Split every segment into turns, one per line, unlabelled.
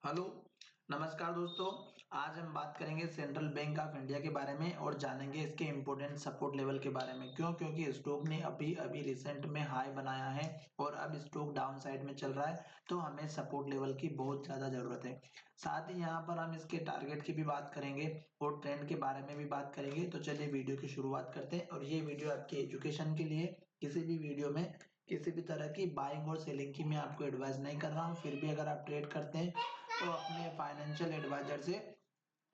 Hello, नमस्कार दोस्तों। आज हम बात करेंगे सेंट्रल बैंक ऑफ इंडिया के बारे में और जानेंगे इसके इम्पोर्टेंट सपोर्ट लेवल के बारे में। क्यों? क्योंकि स्टॉक ने अभी अभी रिसेंट में हाई बनाया है और अब स्टॉक डाउन साइड में चल रहा है, तो हमें सपोर्ट लेवल की बहुत ज़्यादा ज़रूरत है। साथ ही यहाँ पर हम इसके टारगेट की भी बात करेंगे और ट्रेंड के बारे में भी बात करेंगे। तो चलिए वीडियो की शुरुआत करते हैं। और ये वीडियो आपके एजुकेशन के लिए, किसी भी वीडियो में किसी भी तरह की बाइंग और सेलिंग की मैं आपको एडवाइस नहीं कर रहा हूँ। फिर भी अगर आप ट्रेड करते हैं तो अपने फाइनेंशियल एडवाइजर से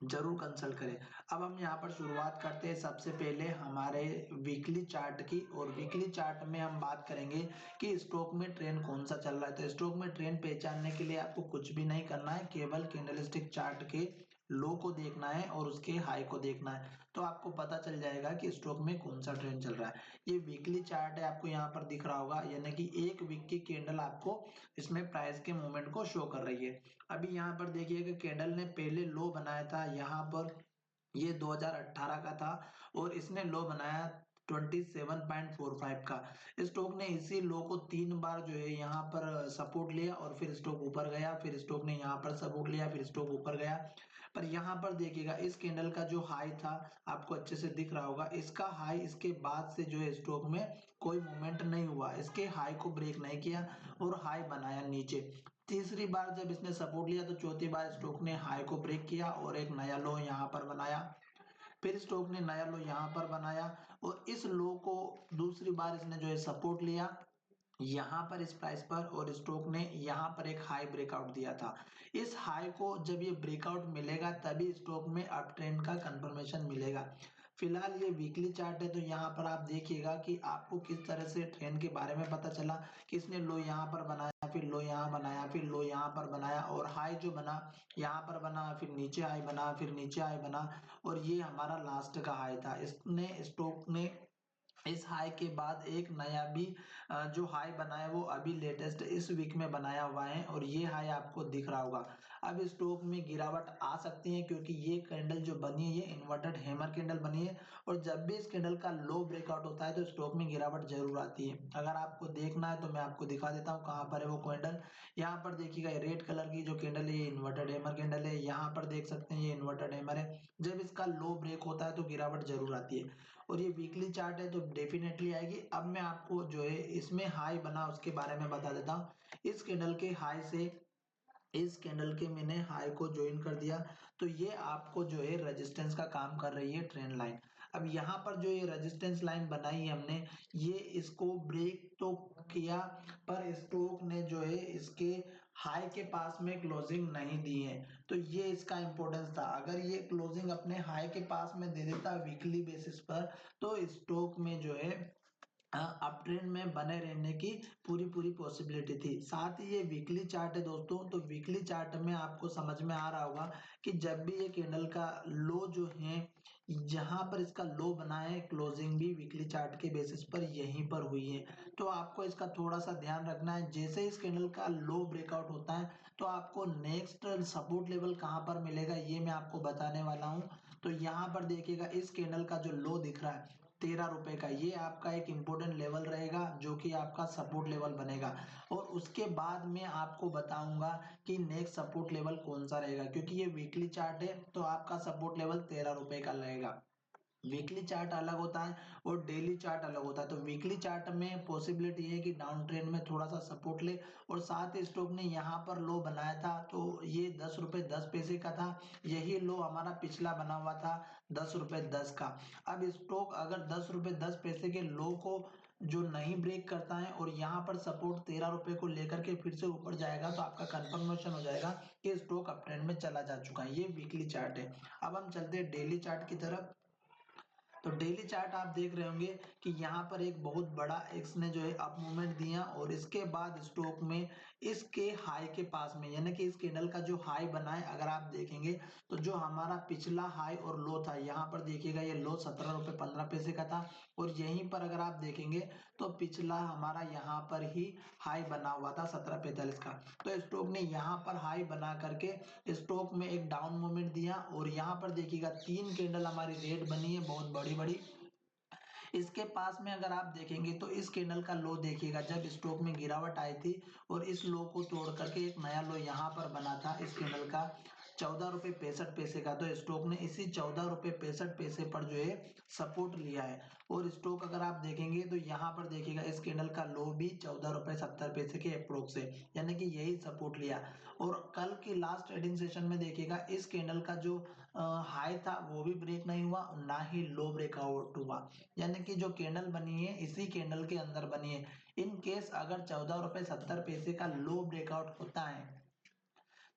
जरूर कंसल्ट करें। अब हम यहाँ पर शुरुआत करते हैं सबसे पहले हमारे वीकली चार्ट की। और वीकली चार्ट में हम बात करेंगे कि स्टॉक में ट्रेंड कौन सा चल रहा है। तो स्टॉक में ट्रेंड पहचानने के लिए आपको कुछ भी नहीं करना है, केवल कैंडलस्टिक चार्ट के लो को देखना है और उसके हाई को देखना है, तो आपको पता चल जाएगा कि स्टॉक में कौन सा ट्रेंड चल रहा है। ये वीकली चार्ट है, आपको यहाँ पर दिख रहा होगा, यानी कि एक वीक की कैंडल आपको इसमें प्राइस के मूवमेंट को शो कर रही है। अभी यहाँ पर देखिए कि कैंडल ने पहले लो बनाया था यहाँ पर, ये 2018 का था और इसने लो बनाया 27.45 का। स्टॉक ने इसी लो को 3 बार जो है यहाँ पर सपोर्ट लिया और फिर स्टॉक ऊपर गया, फिर स्टॉक ने यहाँ पर सपोर्ट लिया, फिर स्टॉक ऊपर गया। पर यहाँ पर देखिएगा इस कैंडल का जो हाई था, आपको अच्छे से दिख रहा होगा, इसका हाई इसके बाद से जो है स्टॉक में कोई मूवमेंट नहीं हुआ, इसके हाई को ब्रेक नहीं किया और हाई बनाया नीचे। तीसरी बार जब इसने सपोर्ट लिया तो चौथी बार स्टॉक ने हाई को ब्रेक किया और एक नया लो यहाँ पर बनाया। फिर स्टॉक ने नया लो यहाँ पर बनाया और इस लो को दूसरी बार इसने जो है सपोर्ट लिया यहाँ पर इस प्राइस पर, और स्टॉक ने यहाँ पर एक हाई ब्रेकआउट दिया था। इस हाई को जब ये ब्रेकआउट मिलेगा तभी स्टॉक में अप ट्रेंड का कंफर्मेशन मिलेगा। फिलहाल ये वीकली चार्ट है, तो यहाँ पर आप देखिएगा कि आपको किस तरह से ट्रेंड के बारे में पता चला कि इसने लो यहाँ पर बनाया, फिर लो यहाँ बनाया, फिर लो यहाँ पर बनाया और हाई जो बना यहाँ पर बना, फिर नीचे हाई बना, फिर नीचे हाई बना और ये हमारा लास्ट का हाई था। इसने स्टॉक ने इस हाई के बाद एक नया भी जो हाई बनाया वो अभी लेटेस्ट इस वीक में बनाया हुआ है और ये हाई आपको दिख रहा होगा। अब स्टॉक में गिरावट आ सकती है क्योंकि ये कैंडल जो बनी है ये इन्वर्टेड हैमर कैंडल बनी है और जब भी इस कैंडल का लो ब्रेकआउट होता है तो स्टॉक में गिरावट जरूर आती है। अगर आपको देखना है तो मैं आपको दिखा देता हूँ कहाँ पर है वो कैंडल। यहाँ पर देखिएगा रेड कलर की जो कैंडल है ये इन्वर्टेड हैमर कैंडल है, यहाँ पर देख सकते हैं ये इन्वर्टेड हैमर है। जब इसका लो ब्रेक होता है तो गिरावट जरूर आती है और ये वीकली चार्ट है तो डेफिनेटली आएगी। अब मैं आपको जो है इसमें हाई बना उसके बारे में बता देता हूँ। इस कैंडल के हाई से इस कैंडल के मैंने हाई को ज्वाइन कर दिया, तो ये आपको जो है रेजिस्टेंस का काम कर रही है ट्रेंड लाइन। अब यहाँ पर जो ये रेजिस्टेंस लाइन बनाई है हमने, ये इसको ब्रेक तो किया पर स्टॉक ने जो है इसके हाई के पास में क्लोजिंग नहीं दी है, तो ये इसका इंपॉर्टेंस था। अगर ये क्लोजिंग अपने हाई के पास में दे देता वीकली बेसिस पर तो स्टॉक में जो है अप ट्रेंड में बने रहने की पूरी पूरी पॉसिबिलिटी थी। साथ ही ये वीकली चार्ट है दोस्तों, तो वीकली चार्ट में आपको समझ में आ रहा होगा कि जब भी ये कैंडल का लो जो है जहां पर इसका लो बना है, क्लोजिंग भी वीकली चार्ट के बेसिस पर यहीं पर हुई है, तो आपको इसका थोड़ा सा ध्यान रखना है। जैसे इस कैंडल का लो ब्रेकआउट होता है तो आपको नेक्स्ट सपोर्ट लेवल कहां पर मिलेगा ये मैं आपको बताने वाला हूं। तो यहाँ पर देखिएगा इस कैंडल का जो लो दिख रहा है 13 रुपए का, ये आपका एक इंपॉर्टेंट लेवल रहेगा जो कि आपका सपोर्ट लेवल बनेगा। और उसके बाद में आपको बताऊंगा कि नेक्स्ट सपोर्ट लेवल कौन सा रहेगा, क्योंकि ये वीकली चार्ट है तो आपका सपोर्ट लेवल 13 रुपए का रहेगा। वीकली चार्ट अलग होता है और डेली चार्ट अलग होता है। तो वीकली चार्ट में पॉसिबिलिटी है कि डाउन ट्रेंड में थोड़ा सा सपोर्ट ले, और साथ ही स्टॉक ने यहाँ पर लो बनाया था तो ये 10 रुपए 10 पैसे का था। यही लो हमारा पिछला बना हुआ था 10 रुपए 10 का। अब स्टॉक अगर 10 रुपए 10 पैसे के लो को जो नहीं ब्रेक करता है और यहाँ पर सपोर्ट 13 रुपए को लेकर के फिर से ऊपर जाएगा तो आपका कंफर्मेशन हो जाएगा कि स्टॉक अप ट्रेंड में चला जा चुका है। ये वीकली चार्ट है। अब हम चलते हैं डेली चार्ट की तरफ। तो डेली चार्ट आप देख रहे होंगे कि यहाँ पर एक बहुत बड़ा एक्स ने जो है अप मूवमेंट दिया और इसके बाद स्टॉक में इसके हाई के पास में, यानी कि इस कैंडल का जो हाई बना है अगर आप देखेंगे तो जो हमारा पिछला हाई और लो था, यहाँ पर देखिएगा ये लो 17 रुपए 15 पैसे का था और यहीं पर अगर आप देखेंगे तो पिछला हमारा यहाँ पर ही हाई बना हुआ था 17.45 का। तो स्टॉक ने यहाँ पर हाई बना करके स्टॉक में एक डाउन मूवमेंट दिया और यहाँ पर देखिएगा 3 कैंडल हमारी रेड बनी है बहुत बड़ी बड़ी। इसके पास में अगर आप देखेंगे तो इस कैंडल का लो देखिएगा, जब स्टॉक में गिरावट आई थी और इस लो को तोड़ करके एक नया लो यहाँ पर बना था इस कैंडल का 14 रुपए 65 पैसे का। तो स्टॉक ने इसी 14 रुपए 65 पैसे पर जो है सपोर्ट लिया है। और स्टॉक अगर आप देखेंगे तो यहाँ पर देखिएगा इस कैंडल का लो भी 14 रुपए 70 पैसे के अप्रोक्स है, यानी कि यही सपोर्ट लिया। और कल की लास्ट ट्रेडिंग सेशन में देखिएगा इस कैंडल का जो हाई था वो भी ब्रेक नहीं हुआ, ना ही लो ब्रेकआउट हुआ, यानी कि जो कैंडल बनी है इसी कैंडल के अंदर बनी है। इन केस अगर 14 रुपए 70 पैसे का लो ब्रेकआउट होता है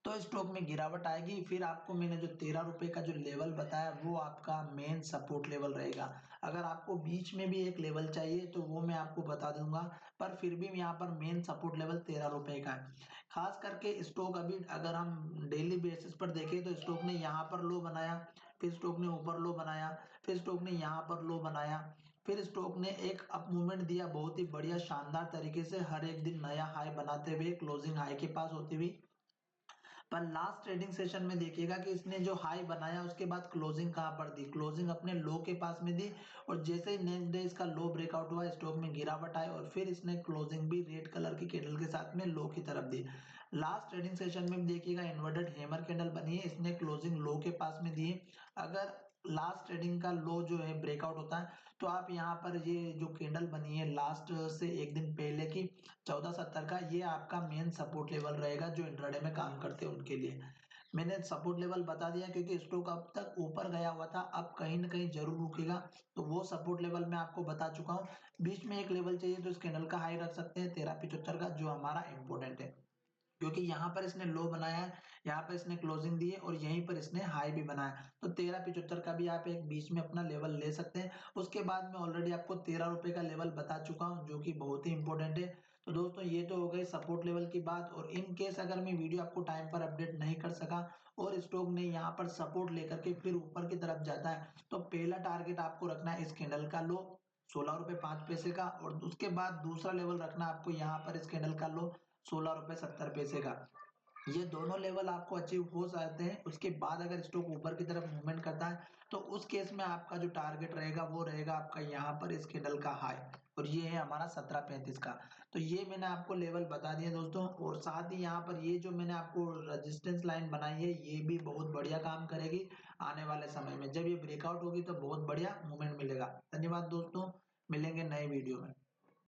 तो स्टॉक में गिरावट आएगी। फिर आपको मैंने जो 13 रुपए का जो लेवल बताया वो आपका मेन सपोर्ट लेवल रहेगा। अगर आपको बीच में भी एक लेवल चाहिए तो वो मैं आपको बता दूंगा, पर फिर भी यहाँ पर मेन सपोर्ट लेवल 13 रुपए का है। खास करके स्टॉक अभी अगर हम डेली बेसिस पर देखें तो स्टॉक ने यहाँ पर लो बनाया, फिर स्टॉक ने ऊपर लो बनाया, फिर स्टॉक ने यहाँ पर लो बनाया, फिर स्टॉक ने एक अप मूवमेंट दिया बहुत ही बढ़िया शानदार तरीके से, हर एक दिन नया हाई बनाते हुए क्लोजिंग हाई के पास होती हुई। पर लास्ट ट्रेडिंग सेशन में देखिएगा कि इसने जो हाई बनाया उसके बाद क्लोजिंग कहां पर दी, क्लोजिंग अपने लो के पास में दी। और जैसे ही नेक्स्ट डे इसका लो ब्रेकआउट हुआ स्टॉक में गिरावट आई और फिर इसने क्लोजिंग भी रेड कलर की कैंडल के साथ में लो की तरफ दी। लास्ट ट्रेडिंग सेशन में भी देखिएगा इन्वर्टेड हैमर कैंडल बनी है, इसने क्लोजिंग लो के पास में दी है। अगर लास्ट ट्रेडिंग का लो जो है ब्रेकआउट होता है तो आप यहाँ पर ये जो कैंडल बनी है लास्ट से एक दिन पहले की 1470 का, ये आपका मेन सपोर्ट लेवल रहेगा जो इंट्राडे में काम करते हैं उनके लिए। मैंने सपोर्ट लेवल बता दिया क्योंकि स्टॉक अब तक ऊपर गया हुआ था, अब कहीं ना कहीं जरूर रुकेगा, तो वो सपोर्ट लेवल मैं आपको बता चुका हूँ। बीच में एक लेवल चाहिए तो इस कैंडल का हाई रख सकते हैं 1375 का, जो हमारा इंपोर्टेंट है क्योंकि यहाँ पर इसने लो बनाया है, यहाँ पर इसने क्लोजिंग दी है और यहीं पर इसने हाई भी बनाया। तो 1375 का भी आप एक बीच में अपना लेवल ले सकते हैं। उसके बाद मैं ऑलरेडी आपको 13 रुपए का लेवल बता चुका हूँ जो कि बहुत ही इंपॉर्टेंट है। तो दोस्तों ये तो हो गई सपोर्ट लेवल की बात। और इन केस अगर मैं वीडियो आपको टाइम पर अपडेट नहीं कर सका और स्टॉक ने यहाँ पर सपोर्ट लेकर के फिर ऊपर की तरफ जाता है तो पहला टारगेट आपको रखना है इस कैंडल का लो 16 रुपए 5 पैसे का, और उसके बाद दूसरा लेवल रखना आपको यहाँ पर इस कैंडल का लो 16 रुपए 70 पैसे का। ये दोनों लेवल आपको अचीव हो जाते हैं। उसके बाद अगर स्टॉक ऊपर की तरफ मूवमेंट करता है तो उस केस में आपका जो टारगेट रहेगा वो रहेगा आपका यहाँ पर इस कैंडल का हाई, और ये है हमारा 1735 का। तो ये मैंने आपको लेवल बता दिया दोस्तों। और साथ ही यहाँ पर ये जो मैंने आपको रेजिस्टेंस लाइन बनाई है ये भी बहुत बढ़िया काम करेगी आने वाले समय में। जब ये ब्रेकआउट होगी तो बहुत बढ़िया मूवमेंट मिलेगा। धन्यवाद दोस्तों, मिलेंगे नए वीडियो में।